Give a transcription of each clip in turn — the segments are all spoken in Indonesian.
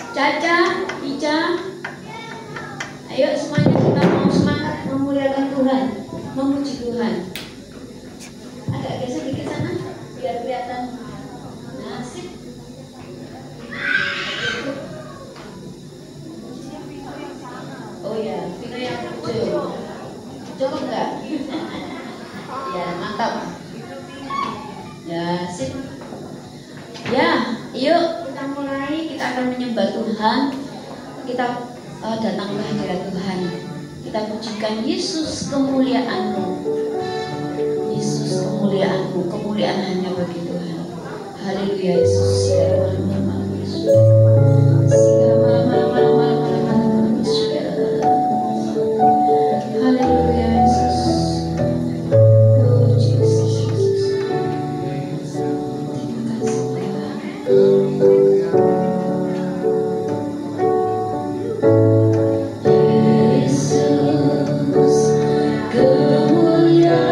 Caca, Ica, ayo semuanya kita mau semangat memuliakan Tuhan, memuji Tuhan. Agak geser dikit sana, biar kelihatan. Nah, sip. Oh ya, Vino yang lucu. Cukup nggak? Ya, mantap. Ya, sip. Ya, yuk kita mulai. Kita akan menyembah Tuhan. Kita datang ke hadirat Tuhan. Kita pujikan Yesus, kemuliaan-Mu. Yesus, kemuliaan-Mu. Kemuliaan hanya bagi Tuhan. Haleluya Yesus. Haleluya Yesus. Oh Jesus. Terima kasih Tuhan. Yesus, kemuliaan-Mu.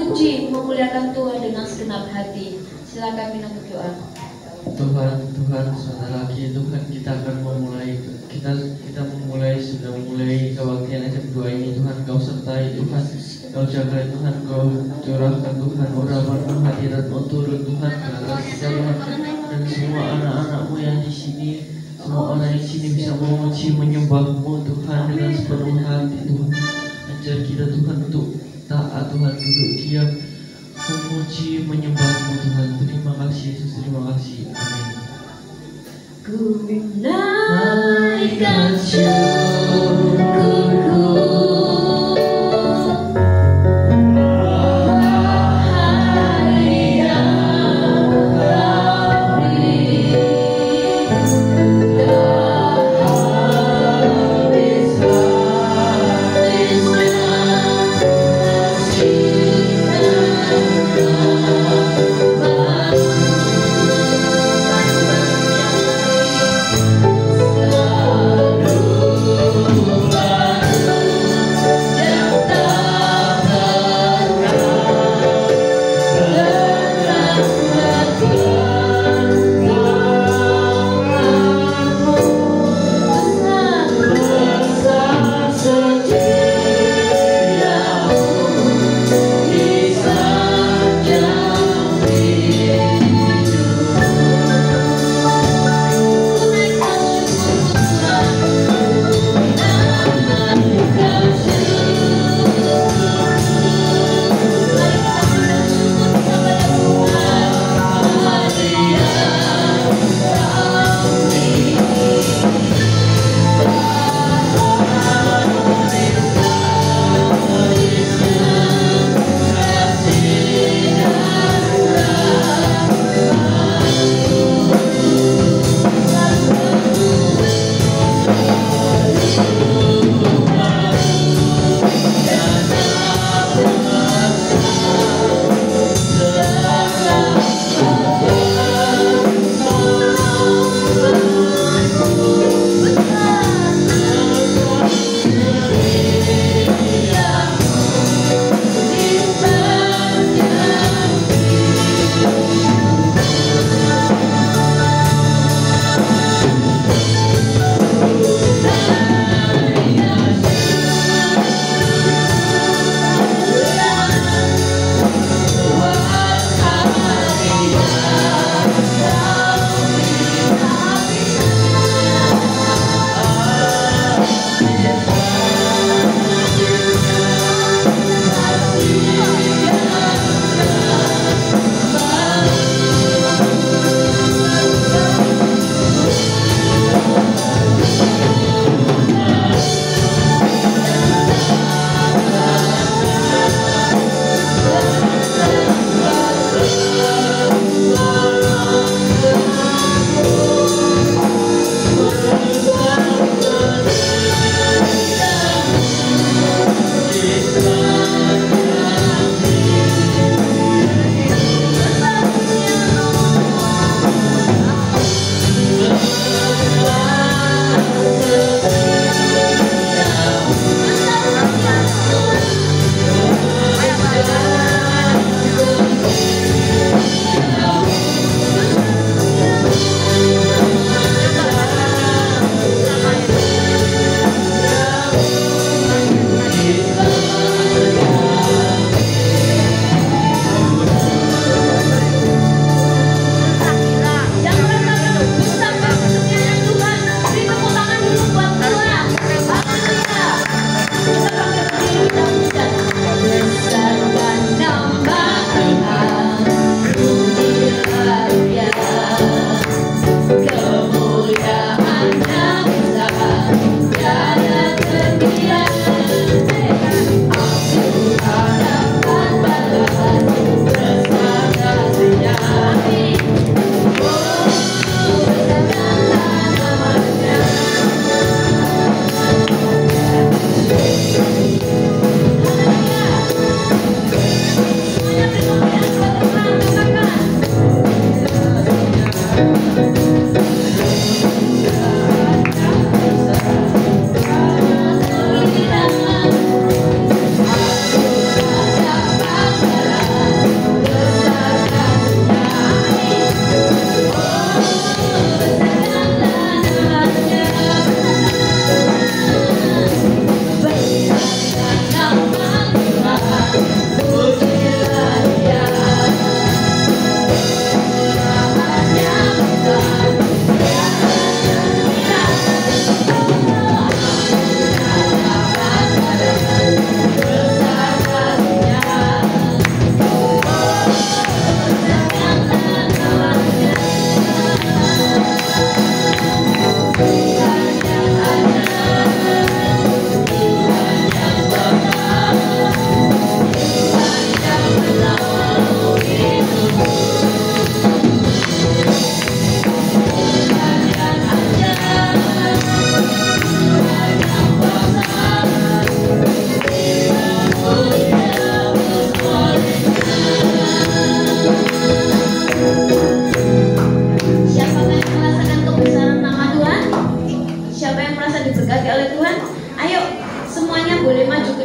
memuji, memuliakan Tuhan dengan segenap hati. Silakan minum berdoa. Tuhan, sebentar lagi Tuhan kita akan memulai, kita sudah memulai kebaktian ajak doa ini. Tuhan, Kau sertai Tuhan, Kau jaga Tuhan, Kau curahkan Tuhan urapan hadirat turun Tuhan ke atas kita Tuhan, dan semua anak-anak-Mu yang di sini, semua orang di sini bisa memuji menyembah-Mu Tuhan dengan sepenuh hati Tuhan. Ajar kita Tuhan untuk taat Tuhan, duduk diam, memuji menyembah-Mu Tuhan. Terima kasih Yesus, terima kasih. Amin. Ku naikkan syukurku, selalu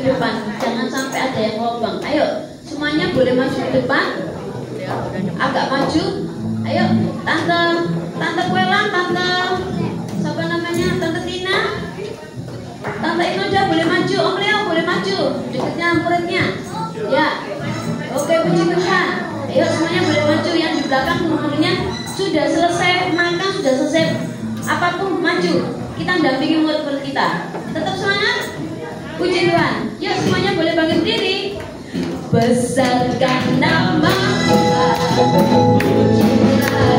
depan, jangan sampai ada yang lobang. Ayo, semuanya boleh maju ke depan. Agak maju. Ayo, tante Kuelang, tante siapa namanya? Tante Tina. Tante Inoja boleh maju, Om Leo boleh maju. Dekatnya muridnya. Ya. Oke, puji Tuhan. Ayo semuanya boleh maju. Yang di belakang muridnya sudah selesai makan, sudah selesai apapun maju. Kita dampingi murid-murid kita. Tetap semangat. Puji Tuhan. Yuk semuanya boleh bangkit berdiri. Besarkan nama Tuhan. Pujilah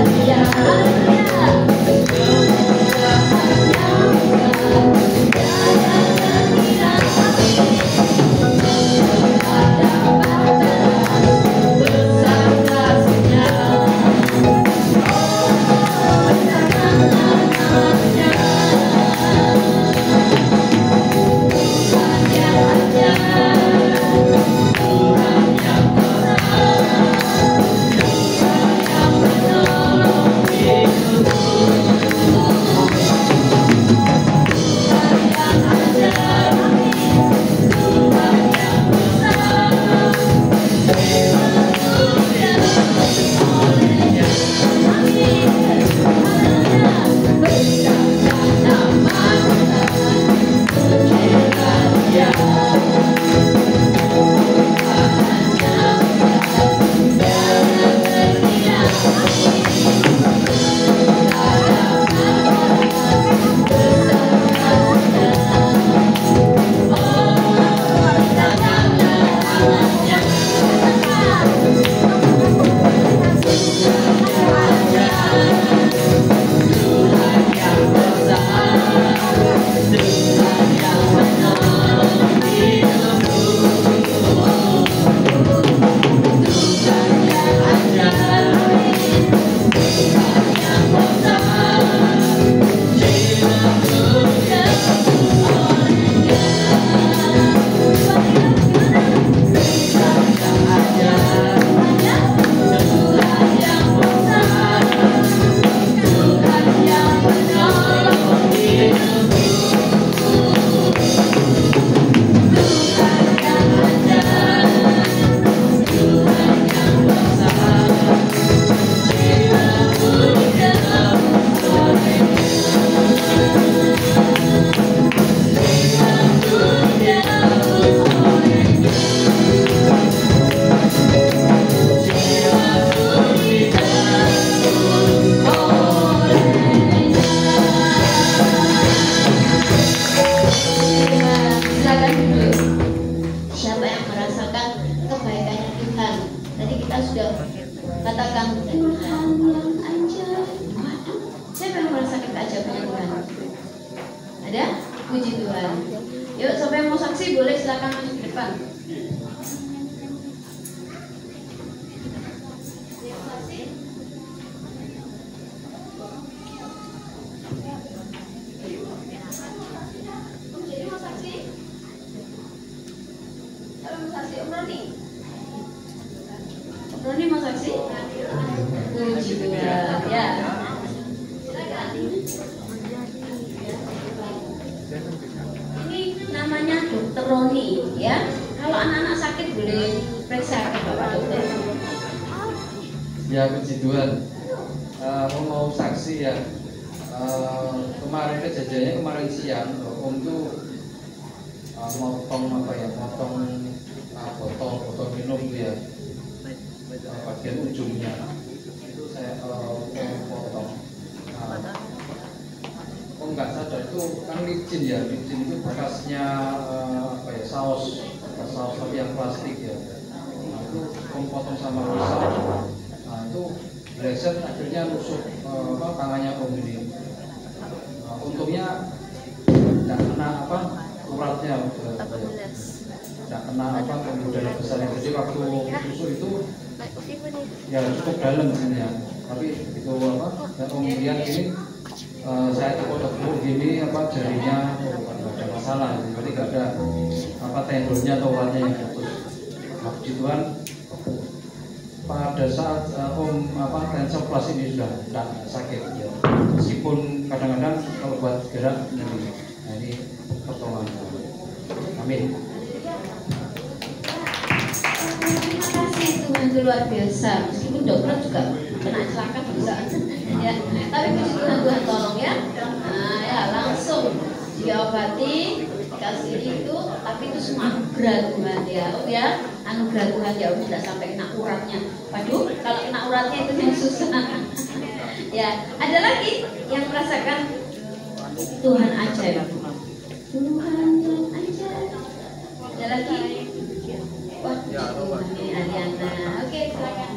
Dia. Ya, puji Tuhan. Mau saksi ya. Kemarin kejadiannya kemarin siang, Om tuh motong botol minum tuh ya, bagian ujungnya itu saya potong. Om nggak sadar itu kan licin ya, licin itu bekasnya saus tapi yang plastik ya. Nah, itu Om potong sama pisau. Nah, itu bleset akhirnya nusuk tangannya Om ini. Untungnya tidak kena uratnya, tidak kena pembuluh besar yang jadi waktu tusuk itu ya cukup dalam sebenarnya. Tapi itu Om lihat ini saya tepuk-tepuk gini jarinya nggak ada masalah, jadi nggak ada tendonnya atau uratnya yang putus. Nah, puji Tuhan pada saat Om tensorplas ini sudah tidak sakit ya. Meskipun kadang-kadang kalau buat gerak nah ini pertolongan. Amin. Tuhan itu luar biasa. Meskipun dokter juga kena celaka bisa. Ya, tapi puji Tuhan, Tuhan tolong ya. Nah, ya langsung diobati, dikasih itu, tapi itu semua anugerah Tuhan ya. Oh ya, anugerah Tuhan ya, tidak sampai kena uratnya. Waduh, kalau kena uratnya itu yang susah. Ya, ada lagi yang merasakan Tuhan ajaib. Tuhan ajaib. Ada lagi? Wah, Tuhan ini Ariana. Oke, silakan.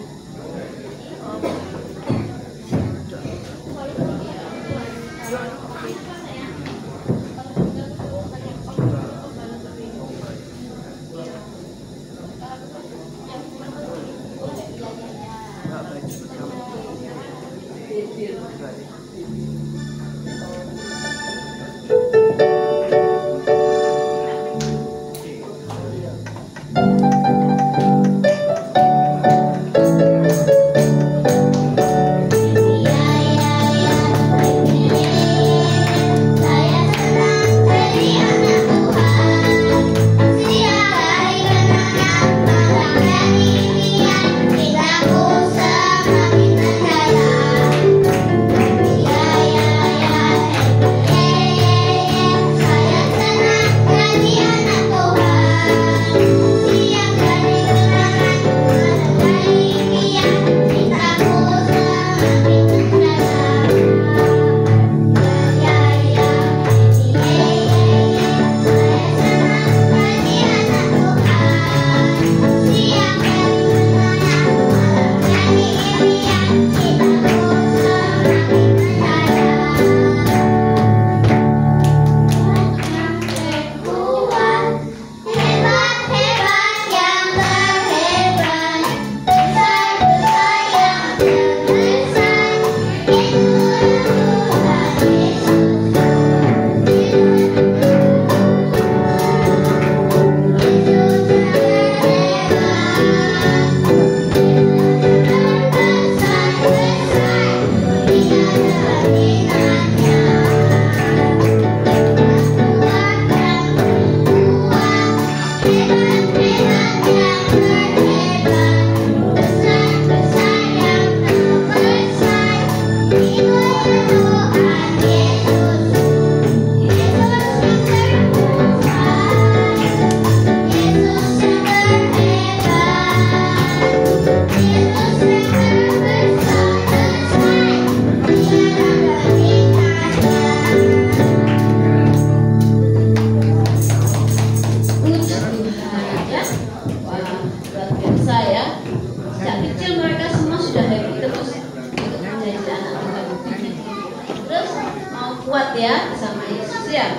kuat ya bersama Yesus ya.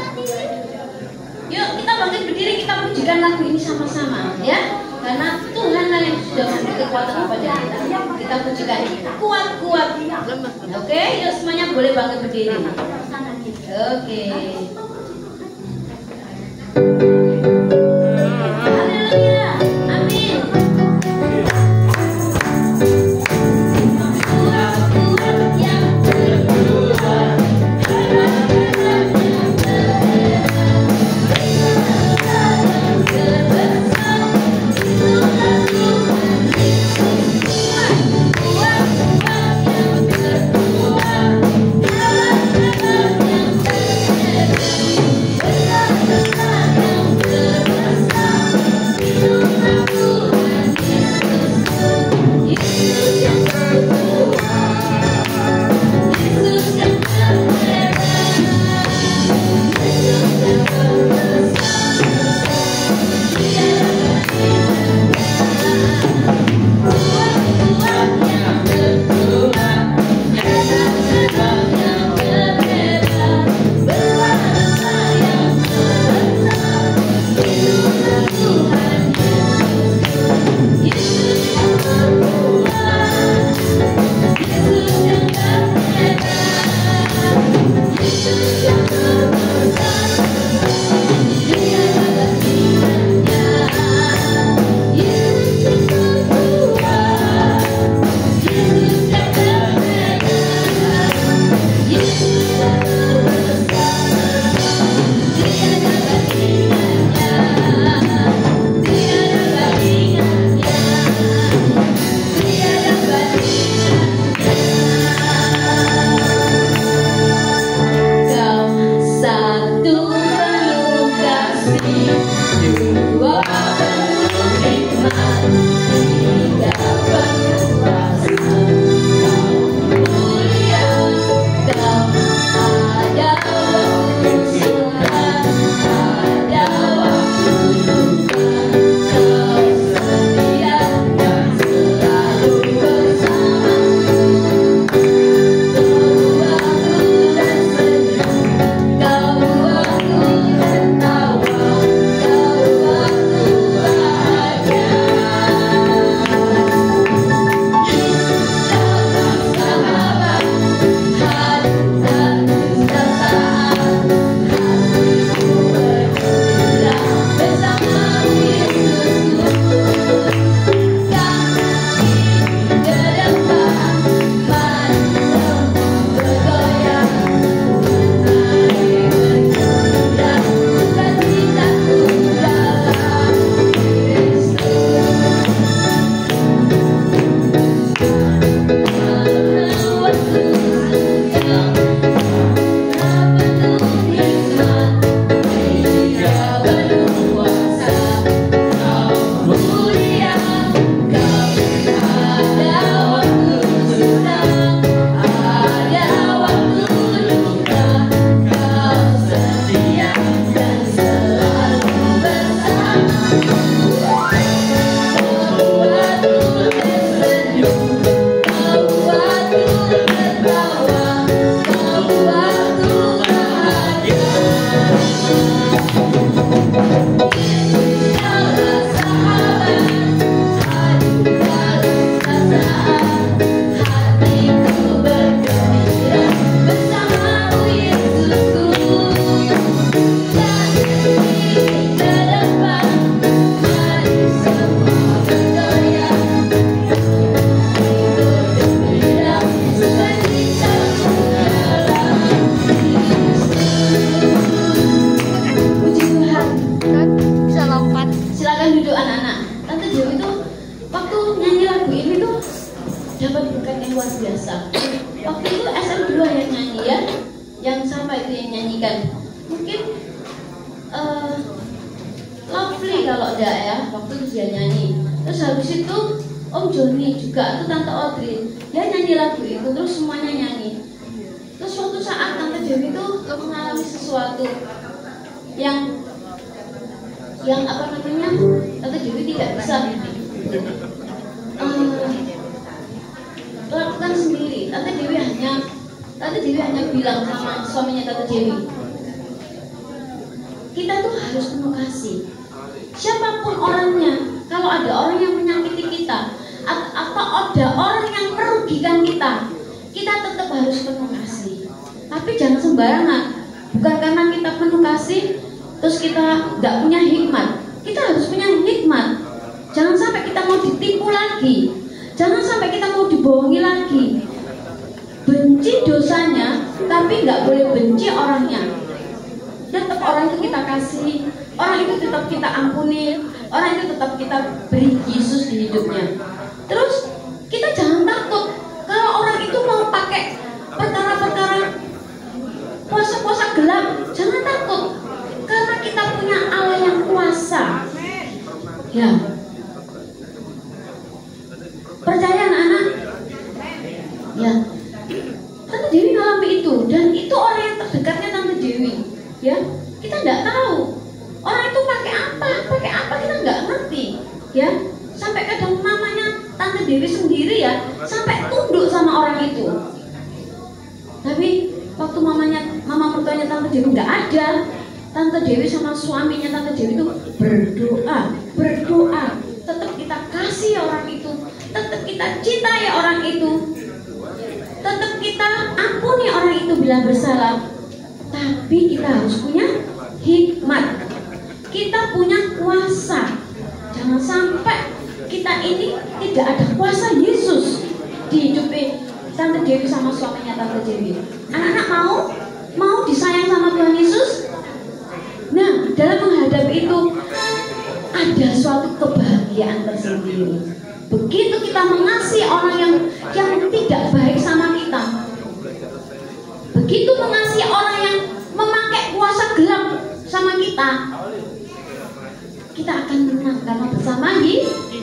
Yuk kita bangkit berdiri, kita pujikan lagu ini sama-sama ya. Karena Tuhanlah yang sudah memberi kekuatan kepada kita. Kita pujikan kuat-kuat. Oke, yuk semuanya boleh bangkit berdiri. Oke. Haleluya. Amin. Lovely kalau enggak ya, waktu itu dia nyanyi. Terus habis itu Om Joni juga, itu Tante Audrey, dia nyanyi lagu itu, terus semuanya nyanyi. Terus suatu saat Tante Dewi itu mengalami sesuatu yang apa namanya, Tante Dewi tidak bisa lakukan sendiri. Tante Dewi hanya bilang sama suaminya Tante Dewi, kita tuh harus penuh kasih. Siapapun orangnya, kalau ada orang yang menyakiti kita atau ada orang yang merugikan kita, kita tetap harus penuh kasih. Tapi jangan sembarangan. Bukan karena kita penuh kasih terus kita nggak punya hikmat. Kita harus punya hikmat. Jangan sampai kita mau ditipu lagi. Jangan sampai kita mau dibohongi lagi. Benci dosanya, tapi nggak boleh benci orangnya. Tetap orang itu kita kasih, orang itu tetap kita ampuni, orang itu tetap kita beri Yesus di hidupnya. Terus kita jangan takut kalau orang itu mau pakai perkara-perkara puasa-puasa gelap. Jangan takut, karena kita punya Allah yang kuasa. Ya, percaya anak-anak? Ya, Tante Dewi ngalami itu, dan itu orang yang terdekatnya Tante Dewi. Ya, kita nggak tahu orang itu pakai apa kita nggak ngerti. Ya, sampai kadang mamanya Tante Dewi sendiri ya sampai tunduk sama orang itu. Tapi waktu mama mertuanya Tante Dewi nggak ada, Tante Dewi sama suaminya Tante Dewi itu berdoa, tetap kita kasih orang itu, tetap kita cintai orang itu, tetap kita ampuni orang itu bila bersalah. Tapi kita harus punya hikmat, kita punya kuasa. Jangan sampai kita ini tidak ada kuasa Yesus di hidup Tante Dewi sama suaminya Tante Dewi. Anak-anak mau disayang sama Tuhan Yesus? Nah, dalam menghadapi itu ada suatu kebahagiaan tersendiri. Begitu kita mengasihi orang yang tidak baik sama kita, begitu mengasihi orang yang memakai kuasa gelap kita, kita akan menang karena bersama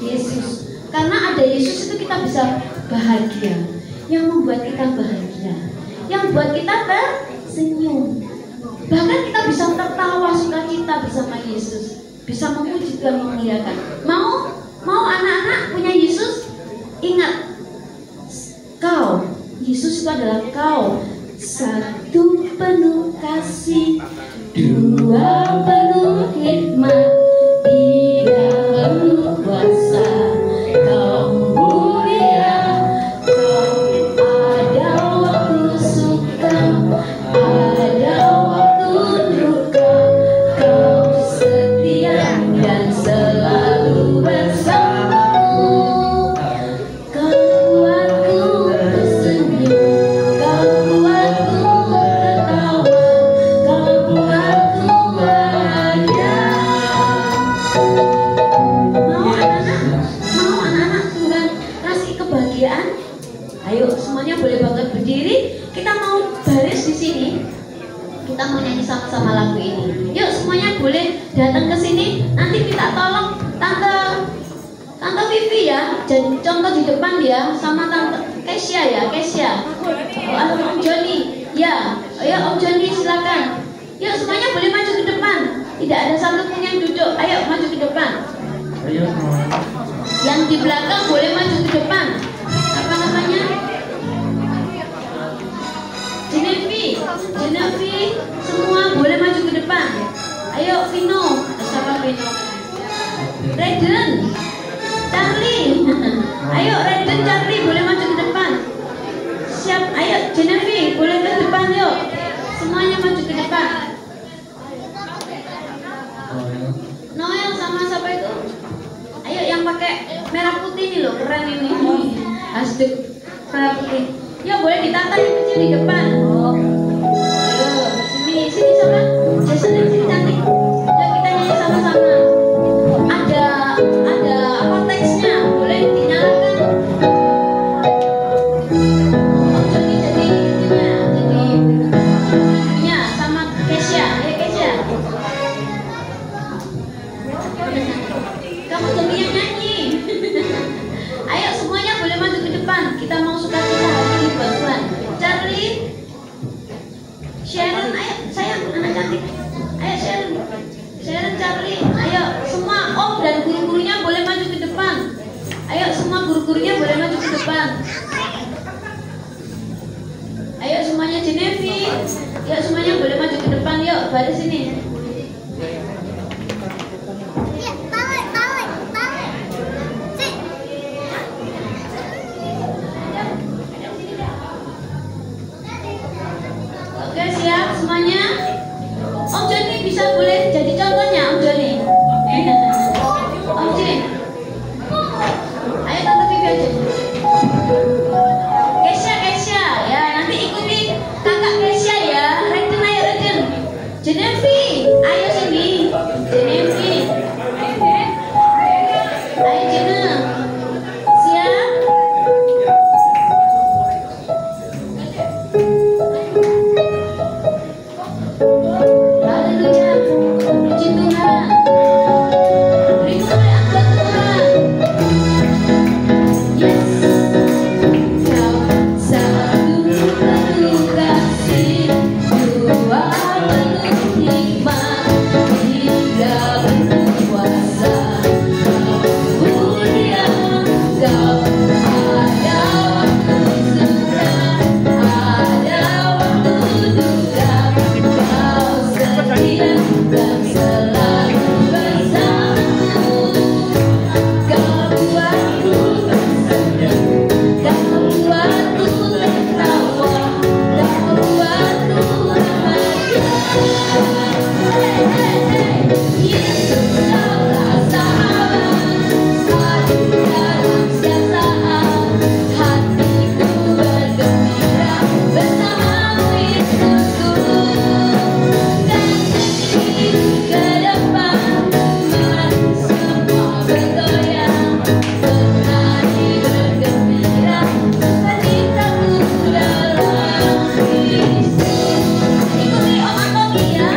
Yesus. Karena ada Yesus itu kita bisa bahagia. Yang membuat kita bahagia, yang membuat kita tersenyum. Bahkan kita bisa tertawa sukacita bersama Yesus, bisa memuji dan memuliakan. Mau anak-anak punya Yesus? Ingat, kau, Yesus itu adalah kau. Satu penuh kasih, dua penuh hikmat, tiga penuh kuasa. Kau mulia, kau ada waktu suka, ada waktu duka. Kau setia dan selalu bersamaku. Kau buatku tersenyum, kau buatku tertawa, kau buatku bahagia. Mau anak-anak Tuhan kasih kebahagiaan? Ayo semuanya boleh banget berdiri. Kita mau baris di sini. Kita mau nyanyi sama-sama lagu ini. Yuk semuanya boleh datang ke sini. Nanti minta tolong Tante Vivi ya, jadi contoh di depan ya, sama Tante Kesia ya, Kesia. Om Joni, ya, ayo Om Joni silakan. Yuk semuanya boleh maju ke depan. Tidak ada satupun yang duduk. Ayo maju ke depan. Ayo. Yang di belakang boleh maju ke depan. Apa namanya? Genevi, semua boleh maju ke depan. Ayo Vino, siapa Vino? Reden, Charlie. Ayo Reden, Charlie boleh maju ke depan. Siap, ayo Genevi boleh ke depan yuk. Semuanya maju ke depan. Noel sama siapa itu? Ayo yang pakai merah putih ini loh, keren ini. Asik, merah putih. Ya boleh ditata yang kecil di depan. Sini sama Jason yang sini cantik. Ya kita nyanyi sama-sama. Ada apa teksnya? Boleh dinyalakan. Oh jadi ininya sama Kesia. Ya Kesia. Kamu jadi yang nyanyi. Ayo semuanya boleh maju ke depan. Kita mau sukacita hari ini buat Tuhan. Charlie, Sharon, ayo sayang, anak cantik. Ayo Sharon, Charlie, ayo semua om dan guru-gurunya boleh maju ke depan. Ayo semua guru-gurunya boleh maju ke depan. Ayo semuanya Genevi, yuk semuanya boleh maju ke depan. Yuk baris sini. Oke siap semuanya. Om Joni bisa boleh jadi contohnya Om Joni. Om Joni. Ayo Tante Vivi aja. Kesia ya, nanti ikuti kakak Kesia ya. Reden ayo Reden. Genevi, ayo sini. Genevi. Ayo Jena. Siap. Haleluya, puji Tuhan. Berikanlah angkat Tuhan. Yes. Kau satu penuh kasih, dua penuh hikmat, tiga penuh kuasa. Kau mulia, kau ada waktu suka, ada waktu duka. Kau setia dan selalu bersamaku. Kau buatku tersenyum, kau buatku tertawa, kau buatku bahagia. Yesus kaulah sahabat, selalu dalam setiap saat. Hatiku bergembira bersamamu Yesusku. Dan sini ke depan, mari semua bergoyang, bernyanyi bergembira, sukacitaku dalam Kristus. Ikuti Om Antoni ya.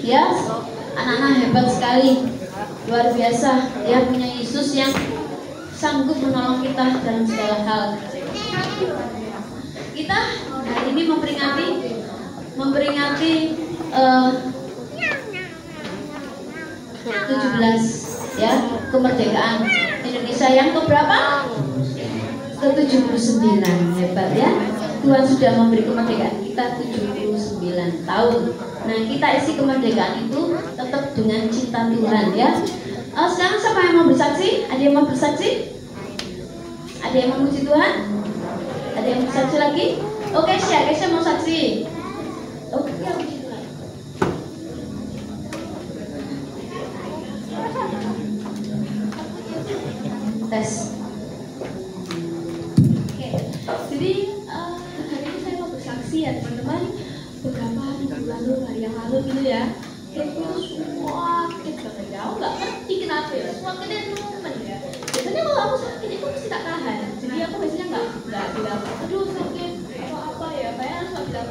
Ya, anak-anak hebat sekali, luar biasa. Dia punya Yesus yang sanggup menolong kita dalam segala hal. Kita hari ini memperingati 17 ya, kemerdekaan Indonesia yang keberapa? Ke-79. Hebat ya. Tuhan sudah memberi kemerdekaan kita 79 tahun. Nah, kita isi kemerdekaan itu tetap dengan cinta Tuhan ya. Sekarang siapa yang mau bersaksi? Ada yang mau bersaksi? Ada yang memuji Tuhan? Ada yang bersaksi lagi? Oke, Kesha mau saksi. Oke, puji Tuhan. Tes. Oke, jadi hari ini saya mau bersaksi ya teman-teman. Beberapa minggu lalu, hari yang lalu gitu ya, itu sakit banget ya. Aku nggak ngerti kenapa ya, sakitnya teman ya. Biasanya kalau aku sakit itu mesti tak tahan. Jadi aku biasanya nggak bilang, aduh sakit apa ya. Kayak langsung bilang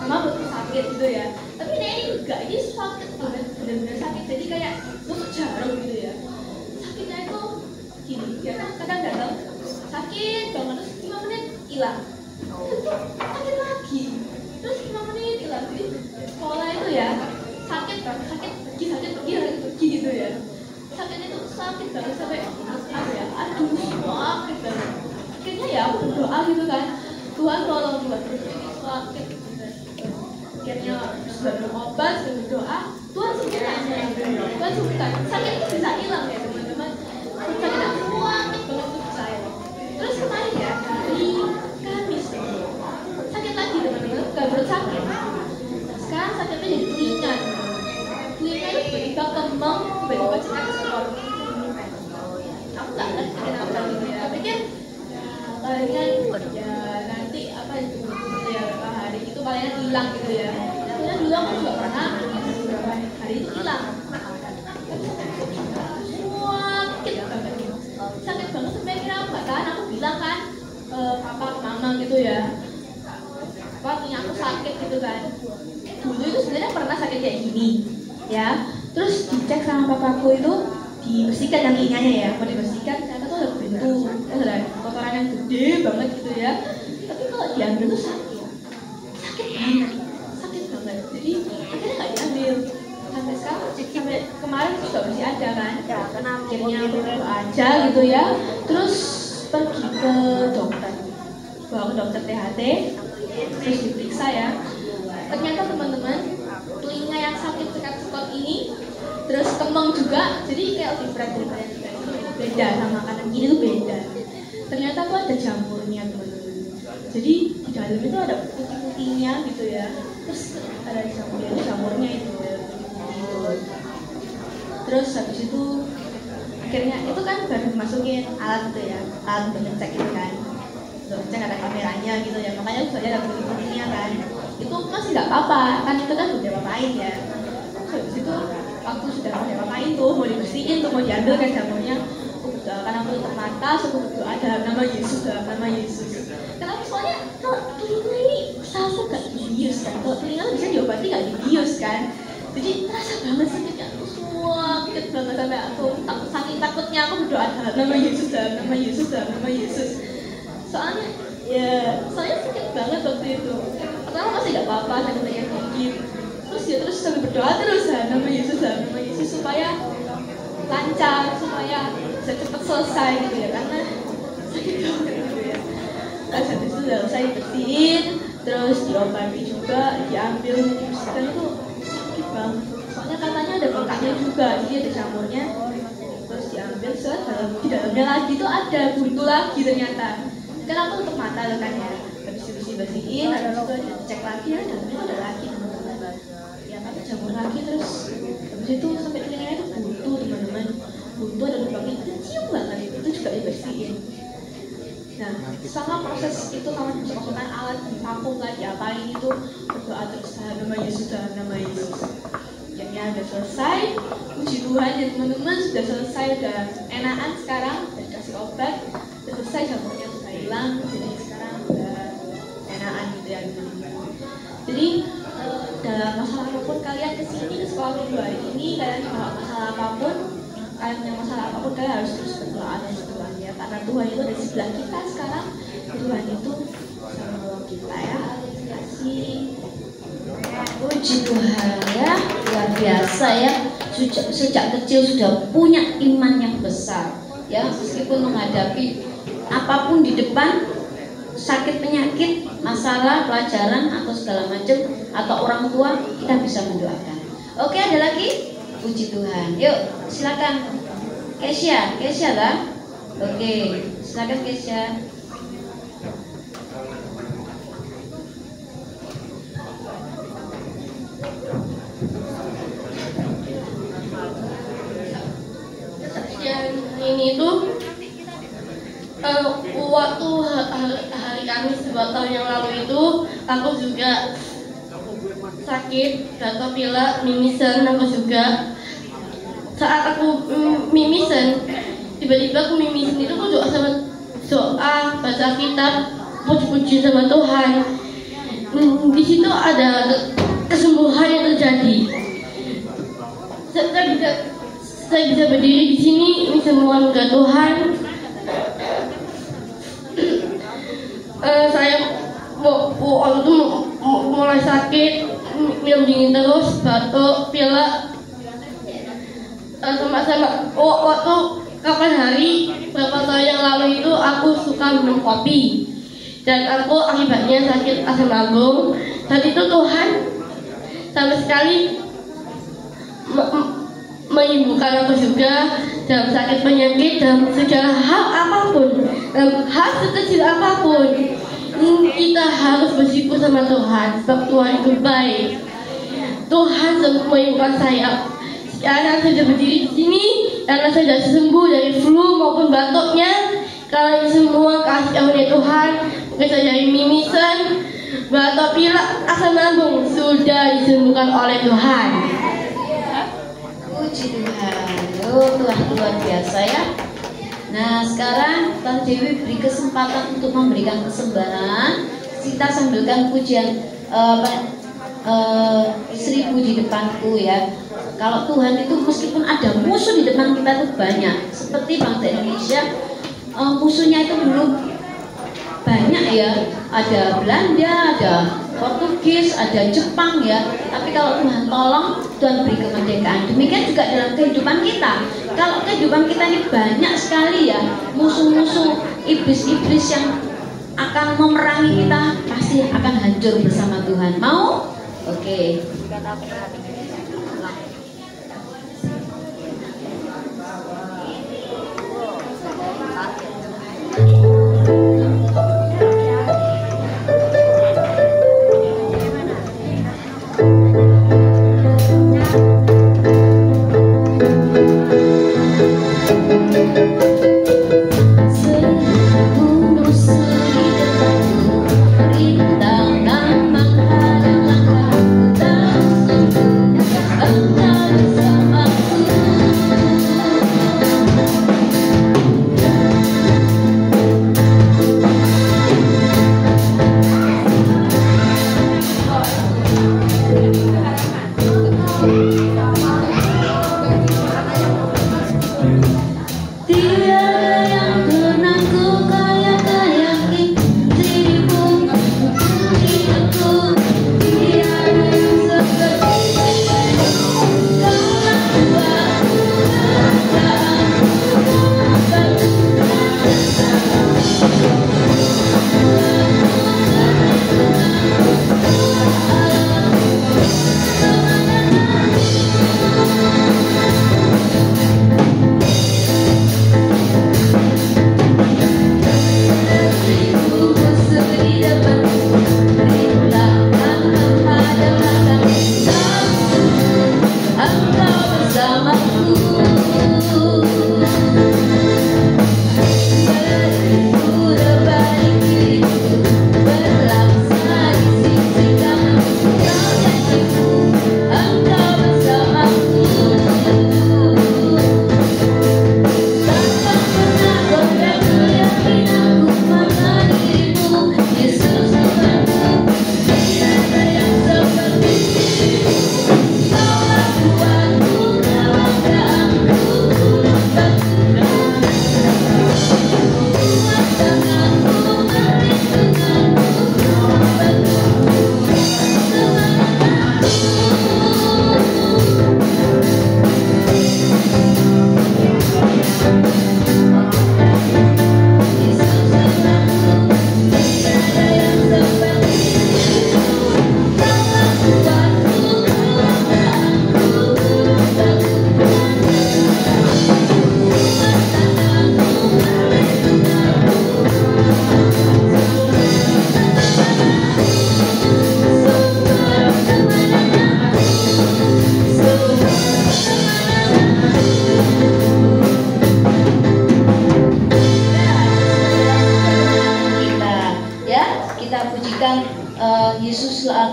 mama betul sakit gitu ya. Tapi ini enggak, ini sakit banget, benar-benar sakit. Jadi kayak tusuk jarum gitu ya. Sakitnya itu gini, ya kan kadang-kadang sakit banget terus 5 menit hilang. Terus sakit lagi. Terus 5 menit hilang. Jadi sekolah itu ya sakit pergi gitu ya. Sakitnya itu sakit banget sampai apa ya, aduh sakit banget. Akhirnya ya aku berdoa gitu kan, Tuhan tolong buat sakit. Akhirnya sudah minum obat, sudah berdoa, Tuhan sembuhkan. Tuhan sembuhkan. Sakit itu bisa hilang ya teman-teman. Sakit aku sakit banget itu bisa hilang. Terus kemarin ya hari Kamis sakit lagi teman-teman, bukan perut sakit. Sekarang sakitnya jadi telinga. Telinga itu tiba-tiba kembang, tiba-tiba cekat sekor. Aku nggak ngerti kenapa gitu ya. Tapi kan palingan ya nanti apa itu ya, beberapa hari itu palingan hilang gitu ya. Soalnya dulu aku juga pernah beberapa hari itu hilang. Sakit banget sampai kira nggak tahan. Aku bilang kan papa mama gitu ya, apa punya aku sakit gitu kan. Dulu itu sebenarnya pernah sakit kayak gini ya. Terus dicek sama papaku itu, dibersihkan yang telinganya ya, mau dibersihkan ternyata tuh ada bentuk, ada kotoran yang gede banget gitu ya. Tapi kalau diambil tuh sakit banget. Jadi akhirnya nggak diambil. Sampai sekarang, sampai kemarin juga masih ada kan. Akhirnya berdoa aja gitu ya. Terus pergi ke dokter, bawa ke dokter THT, terus diperiksa ya. Ternyata teman-teman, telinga yang sakit sekat-sekot ini, terus kembang juga, jadi kayak lebih berat daripada yang tadi. Beda sama kanan kiri itu beda. Ternyata tuh ada jamurnya teman-teman. Jadi di dalam itu ada putih-putihnya gitu ya. Terus ada jamurnya itu ya. Terus habis itu akhirnya itu kan baru masukin alat itu ya, alat untuk ngecek itu kan. Untuk ngecek ada kameranya gitu ya. Makanya juga ada putih-putihnya kan. Itu masih nggak apa-apa, kan itu kan udah apa-apain ya. Terus habis itu waktu sudah mau apa-apain tuh, mau dibersihin tuh, mau diambil kan jamurnya, aku berdoa kan, aku tutup mata, aku berdoa dalam nama Yesus, dalam nama Yesus. Kenapa? Soalnya kalau telinga ini salsa gak dibius kan, kalau telinga bisa diobati gak dibius kan. Jadi terasa banget sakitnya, sakit banget sampai aku saking takutnya aku berdoa dalam nama Yesus, dalam nama Yesus, dalam nama Yesus. Soalnya sakit banget waktu itu. Pertama masih gak apa-apa, sakitnya yang dikit. Terus sambil berdoa terus nama Yesus supaya lancar, supaya bisa cepat selesai gitu ya, karena sakit banget gitu ya. Terus habis itu udah selesai dibersihin, terus diobati juga, diambil, dibersihkan itu sakit banget. Soalnya katanya ada bengkaknya juga, jadi ada jamurnya. Terus diambil, di dalamnya lagi tuh ada buntu lagi ternyata. Kan aku tutup mata loh kan ya, habis dibersihin, habis itu dicek lagi ya, dalamnya ada lagi teman-teman. Ya tapi jamur lagi, terus habis itu sampai telinganya itu buntu teman-teman. Buntu ada lubangnya kecil banget, itu juga dibersihin. Nah, sama proses itu kamu bisa masukkan alat vakum lagi apa ini tuh, berdoa terus nama Yesus, nama Yesus. Akhirnya udah selesai, puji Tuhan ya teman-teman, sudah selesai, udah enakan sekarang, udah dikasih obat, udah selesai, jamurnya sudah hilang, jadi sekarang udah enakan gitu ya teman-teman. Jadi dalam masalah apapun kalian kesini nanti ke sekolah minggu hari ini kalian kalau masalah apapun, kalian punya masalah apapun, kalian harus terus berdoa dan Tuhan ya, karena Tuhan itu ada di sebelah kita sekarang. Tuhan itu bisa menolong kita ya. Terima kasih. Puji Tuhan ya, luar biasa ya. Sejak kecil sudah punya iman yang besar ya, meskipun menghadapi apapun di depan, sakit penyakit, masalah, pelajaran atau segala macam atau orang tua, kita bisa mendoakan. Oke, ada lagi? Puji Tuhan. Yuk, silakan. Kesia lah. Oke, silakan Kesia. Ini tuh waktu hari Kamis 2 tahun yang lalu itu aku juga sakit, gatal pilek, mimisan. Aku juga saat aku mimisan, tiba-tiba aku mimisan itu aku doa baca kitab, puji-puji sama Tuhan. Di situ ada kesembuhan yang terjadi. Saya bisa berdiri di sini, ini semua anugerah Tuhan. Saya waktu itu mulai sakit, minum dingin terus, batuk, pilek. Sama-sama waktu kapan hari beberapa tahun yang lalu itu aku suka minum kopi dan aku akibatnya sakit asam lambung. Dan itu Tuhan sama sekali menyembuhkan aku juga dalam sakit penyakit, dalam segala hal apapun, dalam hal sekecil apapun. Kita harus bersyukur sama Tuhan, sebab Tuhan itu baik. Tuhan menyembuhkan saya. Sekarang saya sudah berdiri di sini karena saya sudah sembuh dari flu maupun batuknya. Karena ini semua kasih karunia Tuhan. Mungkin saya dari mimisan, batuk pilek, asam lambung sudah disembuhkan oleh Tuhan. Puji Tuhan. Tuhan luar biasa ya. Nah, sekarang Tante Dewi beri kesempatan untuk memberikan persembahan. Kita sambilkan pujian Seribu di depanku ya. Kalau Tuhan itu meskipun ada musuh di depan kita itu banyak. Seperti bangsa Indonesia, musuhnya itu belum banyak ya. Ada Belanda, ada Portugis, ada Jepang ya. Tapi kalau Tuhan tolong, Tuhan beri kemerdekaan. Demikian juga dalam kehidupan kita. Kalau kehidupan kita ini banyak sekali ya musuh-musuh, iblis-iblis yang akan memerangi kita, pasti akan hancur bersama Tuhan. Mau? Oke. Rintang menghadang langkahku tak sembuh.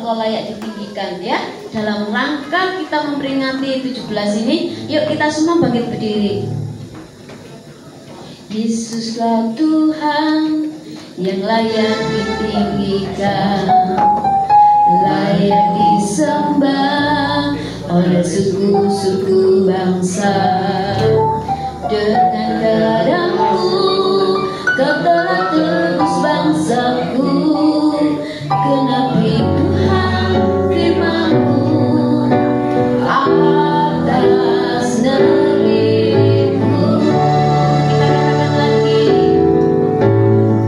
Allah layak ditinggikan ya. Dalam rangka kita memperingati 17 ini, yuk kita semua bangkit berdiri. Yesuslah Tuhan yang layak ditinggikan, layak disembah oleh suku-suku bangsa. Dengan darahmu kau telah tebus bangsaku, genapi Tuhan firman-Mu atas negeriku. Kita katakan lagi,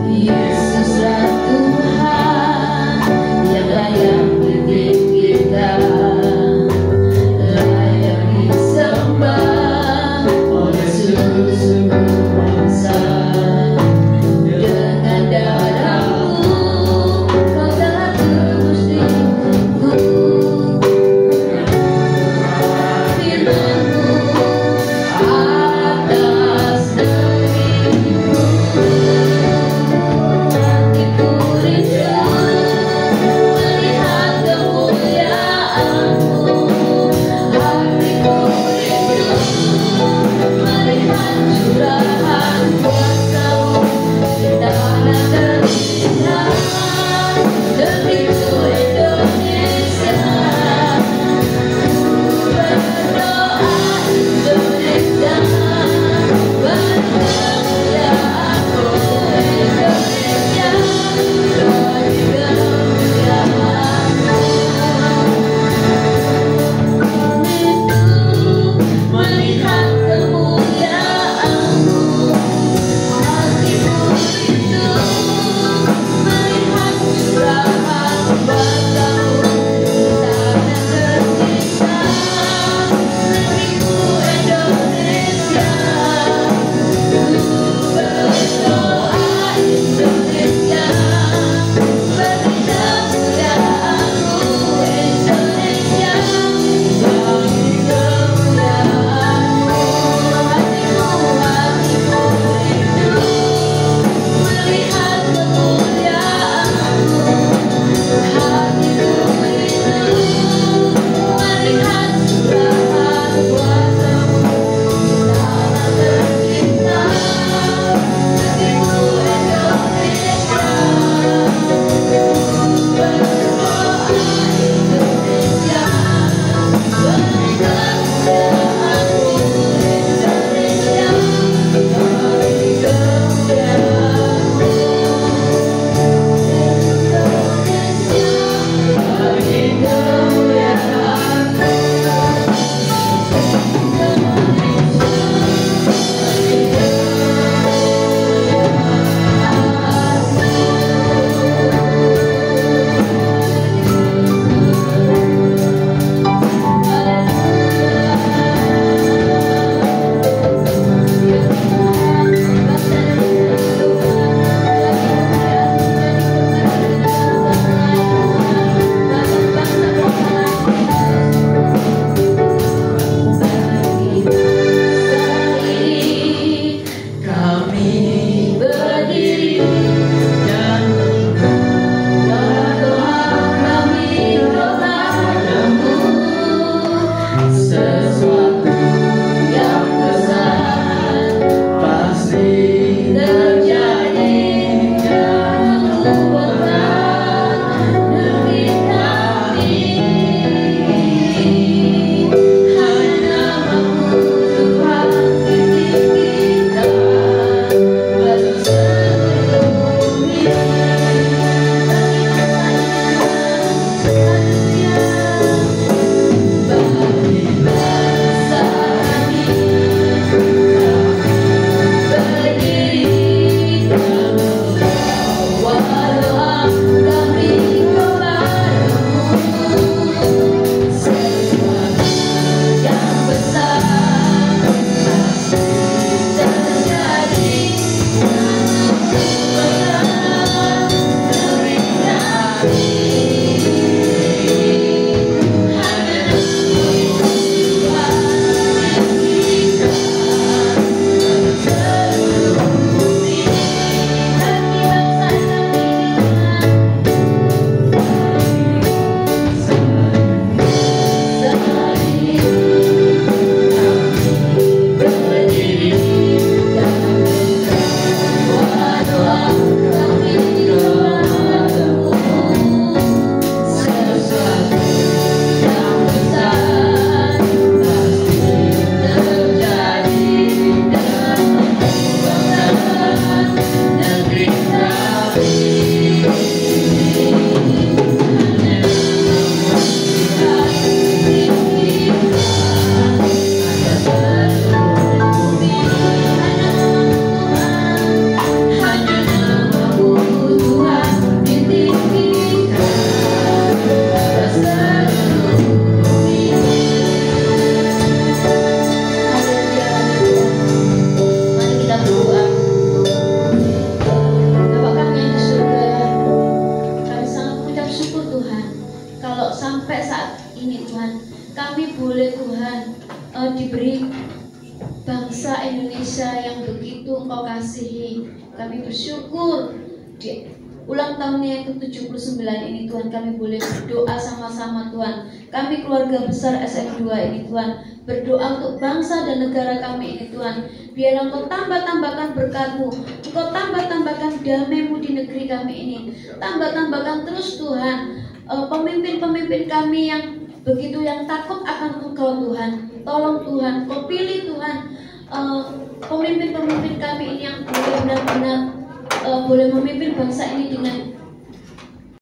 Yesuslah Tuhan yang layak ditinggikan, layak disembah oleh suku-suku ini Tuhan, kami boleh Tuhan diberi bangsa Indonesia yang begitu Engkau kasihi. Kami bersyukur di ulang tahunnya yang ke-79 ini Tuhan, kami boleh berdoa sama-sama Tuhan. Kami keluarga besar SM2 ini Tuhan, berdoa untuk bangsa dan negara kami ini Tuhan. Biar Engkau tambah-tambahkan berkat-Mu, Engkau tambah-tambahkan damai-Mu di negeri kami ini. Tambah-tambahkan terus Tuhan pemimpin-pemimpin kami yang begitu yang takut akan Engkau Tuhan. Tolong Tuhan, Kau pilih Tuhan pemimpin-pemimpin kami ini yang boleh benar-benar boleh memimpin bangsa ini dengan